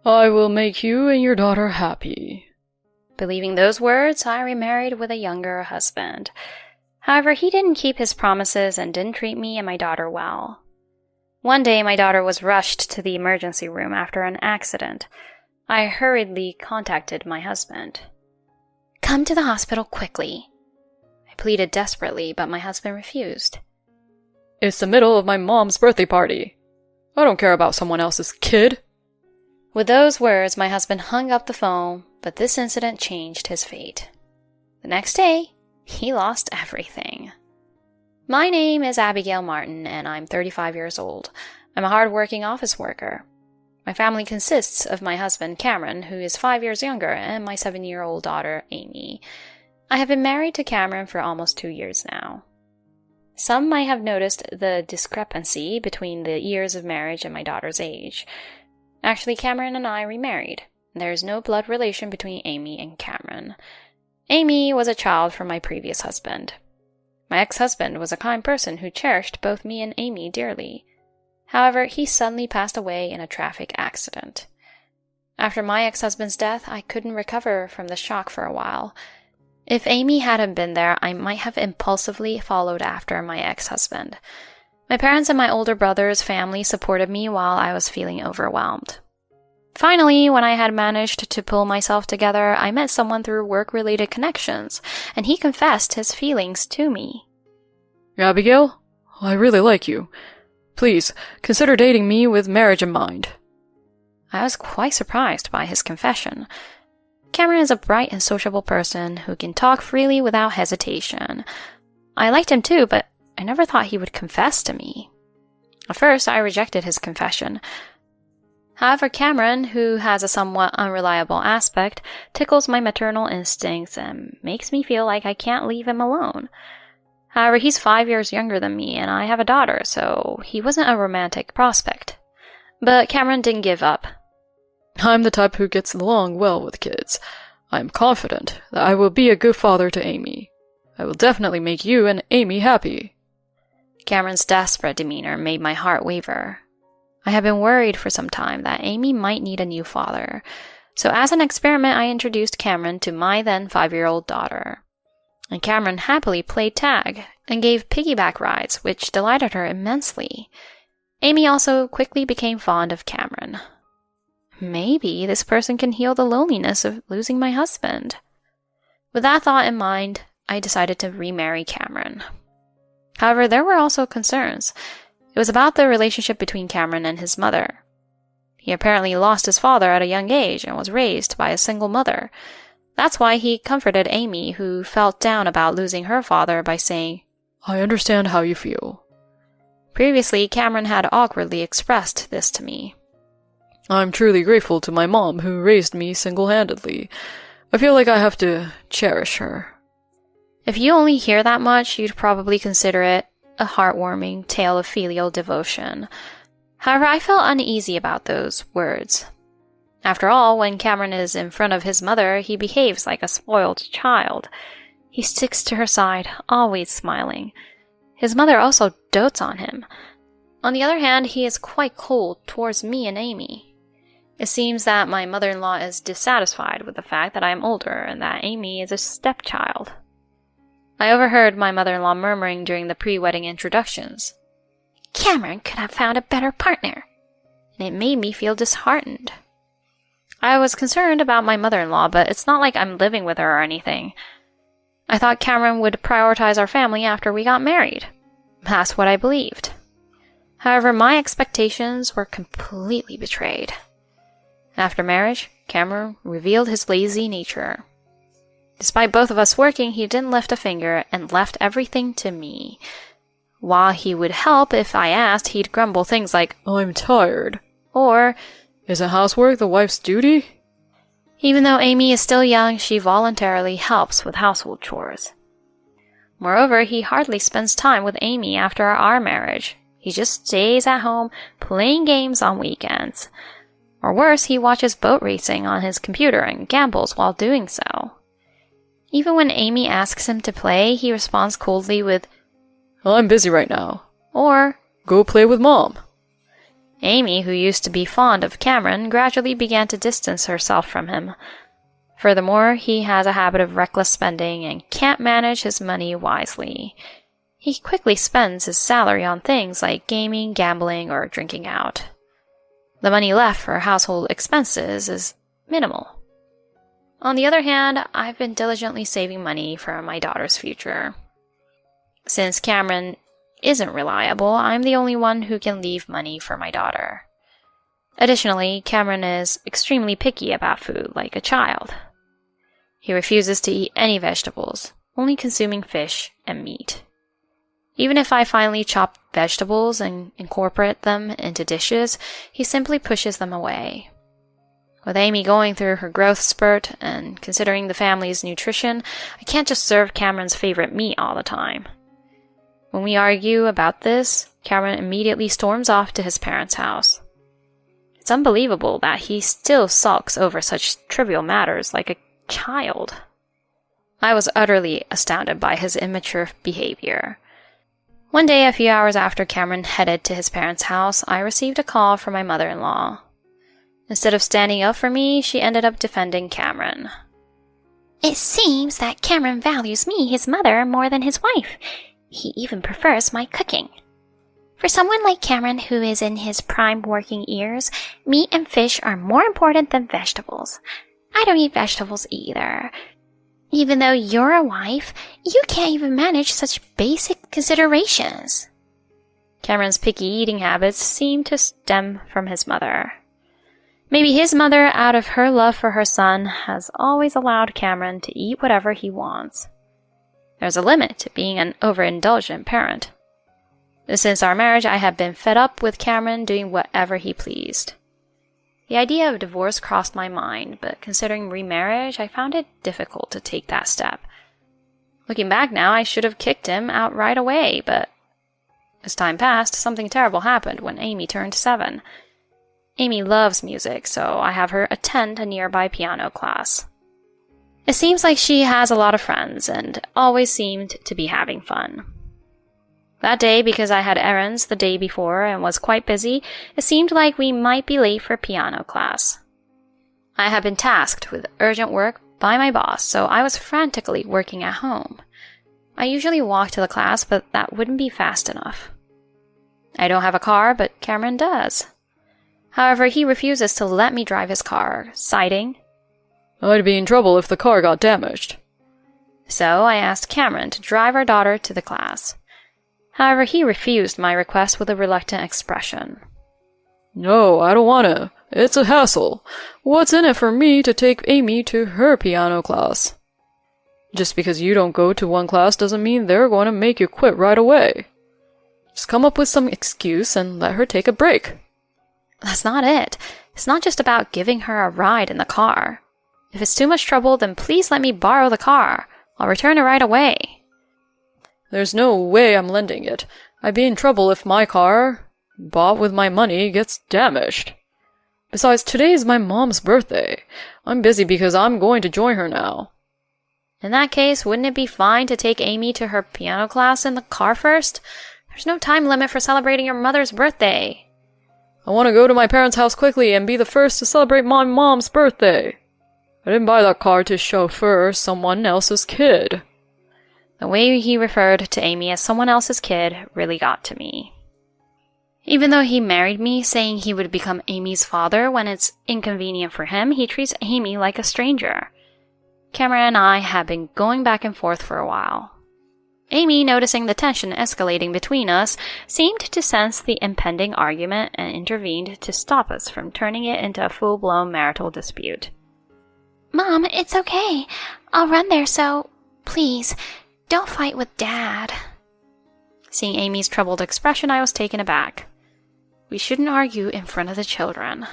I will make you and your daughter happy. Believing those words, I remarried with a younger husband. However, he didn't keep his promises and didn't treat me and my daughter well. One day, my daughter was rushed to the emergency room after an accident. I hurriedly contacted my husband. "Come to the hospital quickly." I pleaded desperately, but my husband refused. It's the middle of my mom's birthday party. I don't care about someone else's kid. With those words, my husband hung up the phone, but this incident changed his fate. The next day, he lost everything. My name is Abigail Martin, and I'm 35 years old. I'm a hard-working office worker. My family consists of my husband, Cameron, who is 5 years younger, and my 7-year-old daughter, Amy. I have been married to Cameron for almost 2 years now. Some might have noticed the discrepancy between the years of marriage and my daughter's age. Actually, Cameron and I remarried. There is no blood relation between Amy and Cameron. Amy was a child from my previous husband. My ex-husband was a kind person who cherished both me and Amy dearly. However, he suddenly passed away in a traffic accident. After my ex-husband's death, I couldn't recover from the shock for a while. If Amy hadn't been there, I might have impulsively followed after my ex-husband. My parents and my older brother's family supported me while I was feeling overwhelmed. Finally, when I had managed to pull myself together, I met someone through work-related connections, and he confessed his feelings to me. Abigail, I really like you. Please, consider dating me with marriage in mind. I was quite surprised by his confession. Cameron is a bright and sociable person who can talk freely without hesitation. I liked him too, but I never thought he would confess to me. At first, I rejected his confession. However, Cameron, who has a somewhat unreliable aspect, tickles my maternal instincts and makes me feel like I can't leave him alone. However, he's 5 years younger than me, and I have a daughter, so he wasn't a romantic prospect. But Cameron didn't give up. I'm the type who gets along well with kids. I'm confident that I will be a good father to Amy. I will definitely make you and Amy happy. Cameron's desperate demeanor made my heart waver. I had been worried for some time that Amy might need a new father, so as an experiment I introduced Cameron to my then 5-year-old daughter. And Cameron happily played tag and gave piggyback rides, which delighted her immensely. Amy also quickly became fond of Cameron. Maybe this person can heal the loneliness of losing my husband. With that thought in mind, I decided to remarry Cameron. However, there were also concerns. It was about the relationship between Cameron and his mother. He apparently lost his father at a young age and was raised by a single mother. That's why he comforted Amy, who felt down about losing her father, by saying, I understand how you feel. Previously, Cameron had awkwardly expressed this to me. I'm truly grateful to my mom who raised me single-handedly. I feel like I have to cherish her. If you only hear that much, you'd probably consider it a heartwarming tale of filial devotion. However, I felt uneasy about those words. After all, when Cameron is in front of his mother, he behaves like a spoiled child. He sticks to her side, always smiling. His mother also dotes on him. On the other hand, he is quite cold towards me and Amy. It seems that my mother-in-law is dissatisfied with the fact that I am older and that Amy is a stepchild. I overheard my mother-in-law murmuring during the pre-wedding introductions. Cameron could have found a better partner. And it made me feel disheartened. I was concerned about my mother-in-law, but it's not like I'm living with her or anything. I thought Cameron would prioritize our family after we got married. That's what I believed. However, my expectations were completely betrayed. After marriage, Cameron revealed his lazy nature. Despite both of us working, he didn't lift a finger and left everything to me. While he would help if I asked, he'd grumble things like, I'm tired. Or, Isn't housework the wife's duty? Even though Amy is still young, she voluntarily helps with household chores. Moreover, he hardly spends time with Amy after our marriage. He just stays at home playing games on weekends. Or worse, he watches boat racing on his computer and gambles while doing so. Even when Amy asks him to play, he responds coldly with, I'm busy right now. Or, Go play with Mom. Amy, who used to be fond of Cameron, gradually began to distance herself from him. Furthermore, he has a habit of reckless spending and can't manage his money wisely. He quickly spends his salary on things like gaming, gambling, or drinking out. The money left for household expenses is minimal. On the other hand, I've been diligently saving money for my daughter's future. Since Cameron isn't reliable, I'm the only one who can leave money for my daughter. Additionally, Cameron is extremely picky about food, like a child. He refuses to eat any vegetables, only consuming fish and meat. Even if I finally chop vegetables and incorporate them into dishes, he simply pushes them away. With Amy going through her growth spurt and considering the family's nutrition, I can't just serve Cameron's favorite meat all the time. When we argue about this, Cameron immediately storms off to his parents' house. It's unbelievable that he still sulks over such trivial matters like a child. I was utterly astounded by his immature behavior. One day, a few hours after Cameron headed to his parents' house, I received a call from my mother-in-law. Instead of standing up for me, she ended up defending Cameron. It seems that Cameron values me, his mother, more than his wife. He even prefers my cooking. For someone like Cameron, who is in his prime working years, meat and fish are more important than vegetables. I don't eat vegetables either. Even though you're a wife, you can't even manage such basic considerations. Cameron's picky eating habits seem to stem from his mother. Maybe his mother, out of her love for her son, has always allowed Cameron to eat whatever he wants. There's a limit to being an overindulgent parent. Since our marriage, I have been fed up with Cameron doing whatever he pleased. The idea of divorce crossed my mind, but considering remarriage, I found it difficult to take that step. Looking back now, I should have kicked him out right away, but as time passed, something terrible happened when Amy turned 7. Amy loves music, so I have her attend a nearby piano class. It seems like she has a lot of friends and always seemed to be having fun. That day, because I had errands the day before and was quite busy, it seemed like we might be late for piano class. I had been tasked with urgent work by my boss, so I was frantically working at home. I usually walk to the class, but that wouldn't be fast enough. I don't have a car, but Cameron does. However, he refuses to let me drive his car, citing, "I'd be in trouble if the car got damaged." So I asked Cameron to drive our daughter to the class. However, he refused my request with a reluctant expression. "No, I don't wanna. It's a hassle. What's in it for me to take Amy to her piano class? Just because you don't go to one class doesn't mean they're going to make you quit right away. Just come up with some excuse and let her take a break." That's not it. It's not just about giving her a ride in the car. If it's too much trouble, then please let me borrow the car. I'll return it right away. "There's no way I'm lending it. I'd be in trouble if my car, bought with my money, gets damaged. Besides, today's my mom's birthday. I'm busy because I'm going to join her now." In that case, wouldn't it be fine to take Amy to her piano class in the car first? There's no time limit for celebrating your mother's birthday. "I want to go to my parents' house quickly and be the first to celebrate my mom's birthday. I didn't buy that car to chauffeur someone else's kid." The way he referred to Amy as someone else's kid really got to me. Even though he married me, saying he would become Amy's father when it's inconvenient for him, he treats Amy like a stranger. Cameron and I have been going back and forth for a while. Amy, noticing the tension escalating between us, seemed to sense the impending argument and intervened to stop us from turning it into a full-blown marital dispute. Mom, it's okay. I'll run there, so please, don't fight with Dad. Seeing Amy's troubled expression, I was taken aback. We shouldn't argue in front of the children.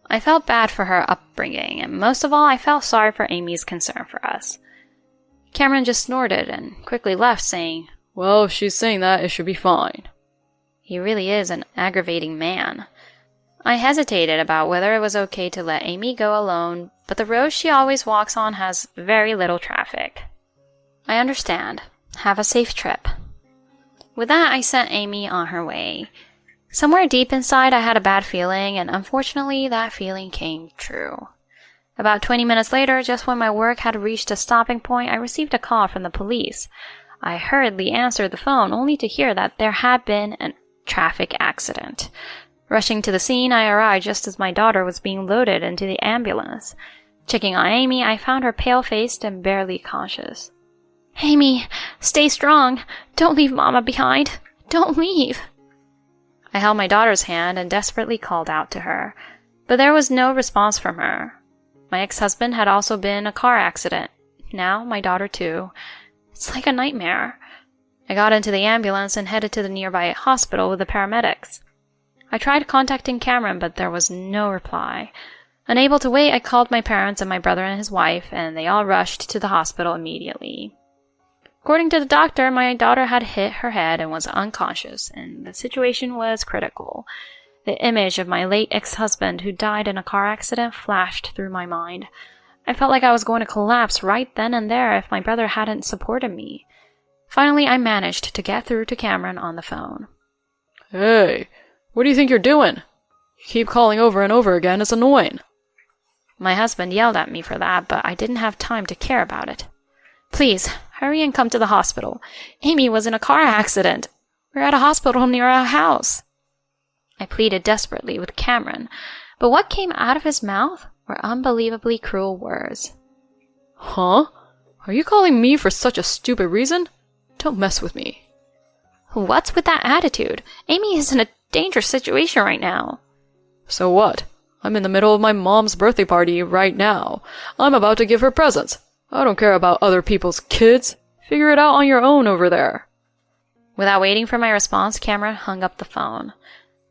I felt bad for her upbringing, and most of all, I felt sorry for Amy's concern for us. Cameron just snorted and quickly left, saying, "Well, if she's saying that, it should be fine." He really is an aggravating man. I hesitated about whether it was okay to let Amy go alone, but the road she always walks on has very little traffic. I understand. Have a safe trip. With that, I sent Amy on her way. Somewhere deep inside, I had a bad feeling, and unfortunately, that feeling came true. About 20 minutes later, just when my work had reached a stopping point, I received a call from the police. I hurriedly answered the phone, only to hear that there had been a traffic accident. Rushing to the scene, I arrived just as my daughter was being loaded into the ambulance. Checking on Amy, I found her pale-faced and barely conscious. "Amy, stay strong. Don't leave Mama behind. Don't leave." I held my daughter's hand and desperately called out to her, but there was no response from her. My ex-husband had also been in a car accident. Now my daughter too. It's like a nightmare. I got into the ambulance and headed to the nearby hospital with the paramedics. I tried contacting Cameron, but there was no reply. Unable to wait, I called my parents and my brother and his wife, and they all rushed to the hospital immediately. According to the doctor, my daughter had hit her head and was unconscious, and the situation was critical. The image of my late ex-husband who died in a car accident flashed through my mind. I felt like I was going to collapse right then and there if my brother hadn't supported me. Finally, I managed to get through to Cameron on the phone. Hey, what do you think you're doing? You keep calling over and over again, it's annoying. My husband yelled at me for that, but I didn't have time to care about it. Please, hurry and come to the hospital. Amy was in a car accident. We're at a hospital near our house. I pleaded desperately with Cameron, but what came out of his mouth were unbelievably cruel words. Huh? Are you calling me for such a stupid reason? Don't mess with me. What's with that attitude? Amy is in a dangerous situation right now. So what? I'm in the middle of my mom's birthday party right now. I'm about to give her presents. I don't care about other people's kids. Figure it out on your own over there. Without waiting for my response, Cameron hung up the phone.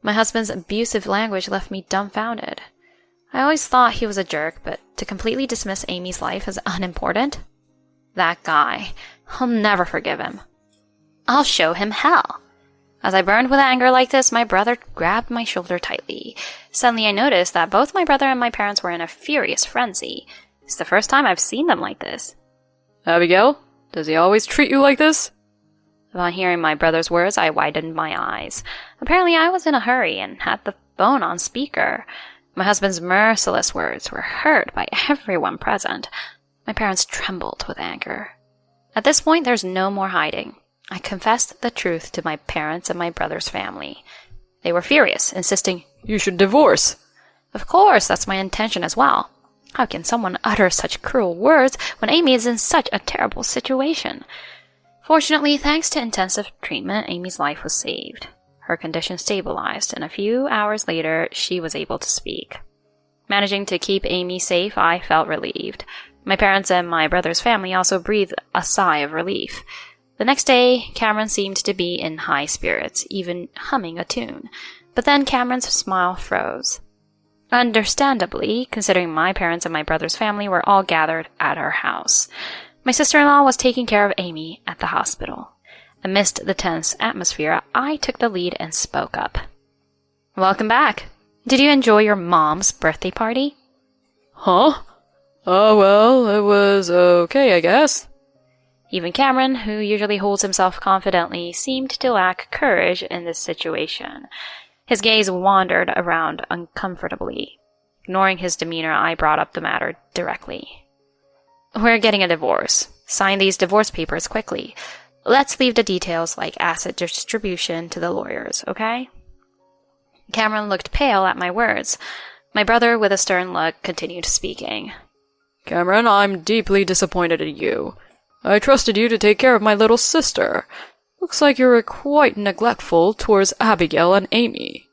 My husband's abusive language left me dumbfounded. I always thought he was a jerk, but to completely dismiss Amy's life as unimportant? That guy. I'll never forgive him. I'll show him hell. As I burned with anger like this, my brother grabbed my shoulder tightly. Suddenly I noticed that both my brother and my parents were in a furious frenzy. It's the first time I've seen them like this. Abigail, does he always treat you like this? Upon hearing my brother's words, I widened my eyes. Apparently I was in a hurry and had the phone on speaker. My husband's merciless words were heard by everyone present. My parents trembled with anger. At this point, there's no more hiding. I confessed the truth to my parents and my brother's family. They were furious, insisting, "You should divorce." Of course, that's my intention as well. How can someone utter such cruel words when Amy is in such a terrible situation? Fortunately, thanks to intensive treatment, Amy's life was saved. Her condition stabilized, and a few hours later, she was able to speak. Managing to keep Amy safe, I felt relieved. My parents and my brother's family also breathed a sigh of relief. The next day, Cameron seemed to be in high spirits, even humming a tune. But then Cameron's smile froze. Understandably, considering my parents and my brother's family were all gathered at our house. My sister-in-law was taking care of Amy at the hospital. Amidst the tense atmosphere, I took the lead and spoke up. Welcome back. Did you enjoy your mom's birthday party? Huh? Oh, well, it was okay, I guess. Even Cameron, who usually holds himself confidently, seemed to lack courage in this situation. His gaze wandered around uncomfortably. Ignoring his demeanor, I brought up the matter directly. We're getting a divorce. Sign these divorce papers quickly. Let's leave the details like asset distribution to the lawyers, okay? Cameron looked pale at my words. My brother, with a stern look, continued speaking. Cameron, I'm deeply disappointed in you. I trusted you to take care of my little sister. Looks like you're quite neglectful towards Abigail and Amy.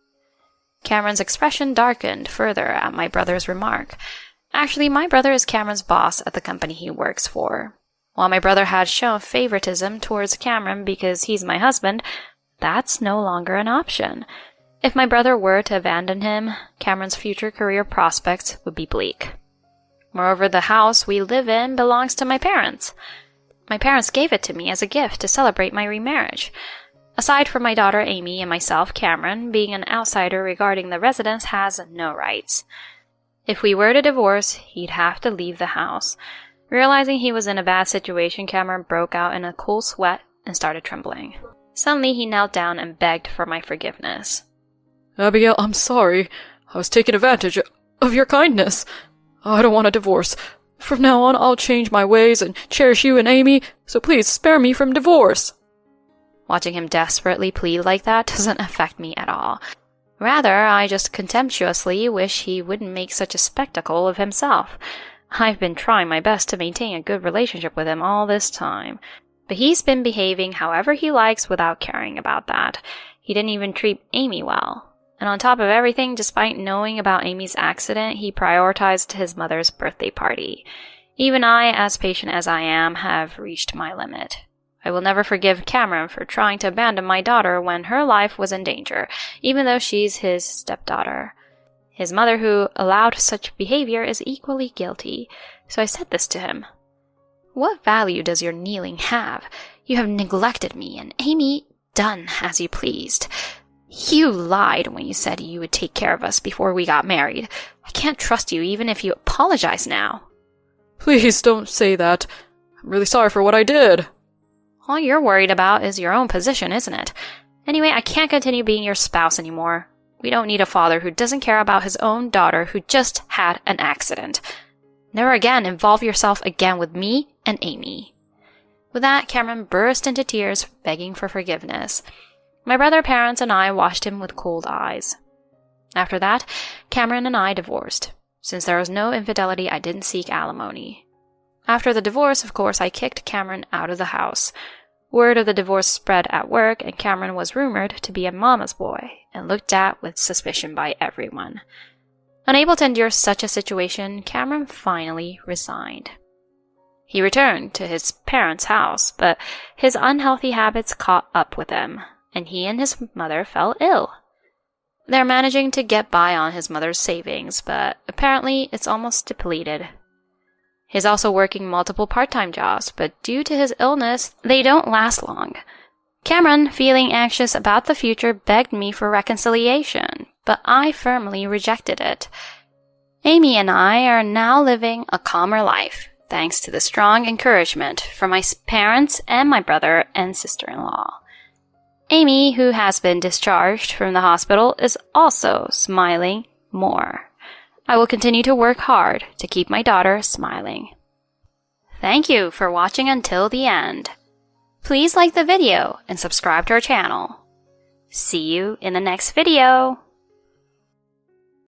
Cameron's expression darkened further at my brother's remark. Actually, my brother is Cameron's boss at the company he works for. While my brother had shown favoritism towards Cameron because he's my husband, that's no longer an option. If my brother were to abandon him, Cameron's future career prospects would be bleak. Moreover, the house we live in belongs to my parents. My parents gave it to me as a gift to celebrate my remarriage. Aside from my daughter Amy and myself, Cameron, being an outsider regarding the residence, has no rights. If we were to divorce, he'd have to leave the house. Realizing he was in a bad situation, Cameron broke out in a cool sweat and started trembling. Suddenly, he knelt down and begged for my forgiveness. Abigail, I'm sorry. I was taking advantage of your kindness. I don't want a divorce. From now on, I'll change my ways and cherish you and Amy, so please spare me from divorce. Watching him desperately plead like that doesn't affect me at all. Rather, I just contemptuously wish he wouldn't make such a spectacle of himself. I've been trying my best to maintain a good relationship with him all this time, but he's been behaving however he likes without caring about that. He didn't even treat Amy well. And on top of everything, despite knowing about Amy's accident, he prioritized his mother's birthday party. Even I, as patient as I am, have reached my limit. I will never forgive Cameron for trying to abandon my daughter when her life was in danger, even though she's his stepdaughter. His mother, who allowed such behavior, is equally guilty, so I said this to him. What value does your kneeling have? You have neglected me, and Amy, done as you pleased. You lied when you said you would take care of us before we got married. I can't trust you even if you apologize now. Please don't say that. I'm really sorry for what I did. All you're worried about is your own position, isn't it? Anyway, I can't continue being your spouse anymore. We don't need a father who doesn't care about his own daughter who just had an accident. Never again involve yourself again with me and Amy. With that, Cameron burst into tears, begging for forgiveness. My brother, parents, and I watched him with cold eyes. After that, Cameron and I divorced. Since there was no infidelity, I didn't seek alimony. After the divorce, of course, I kicked Cameron out of the house. Word of the divorce spread at work, and Cameron was rumored to be a mama's boy, and looked at with suspicion by everyone. Unable to endure such a situation, Cameron finally resigned. He returned to his parents' house, but his unhealthy habits caught up with him, and he and his mother fell ill. They're managing to get by on his mother's savings, but apparently it's almost depleted. He's also working multiple part-time jobs, but due to his illness, they don't last long. Cameron, feeling anxious about the future, begged me for reconciliation, but I firmly rejected it. Amy and I are now living a calmer life, thanks to the strong encouragement from my parents and my brother and sister-in-law. Amy, who has been discharged from the hospital, is also smiling more. I will continue to work hard to keep my daughter smiling. Thank you for watching until the end. Please like the video and subscribe to our channel. See you in the next video.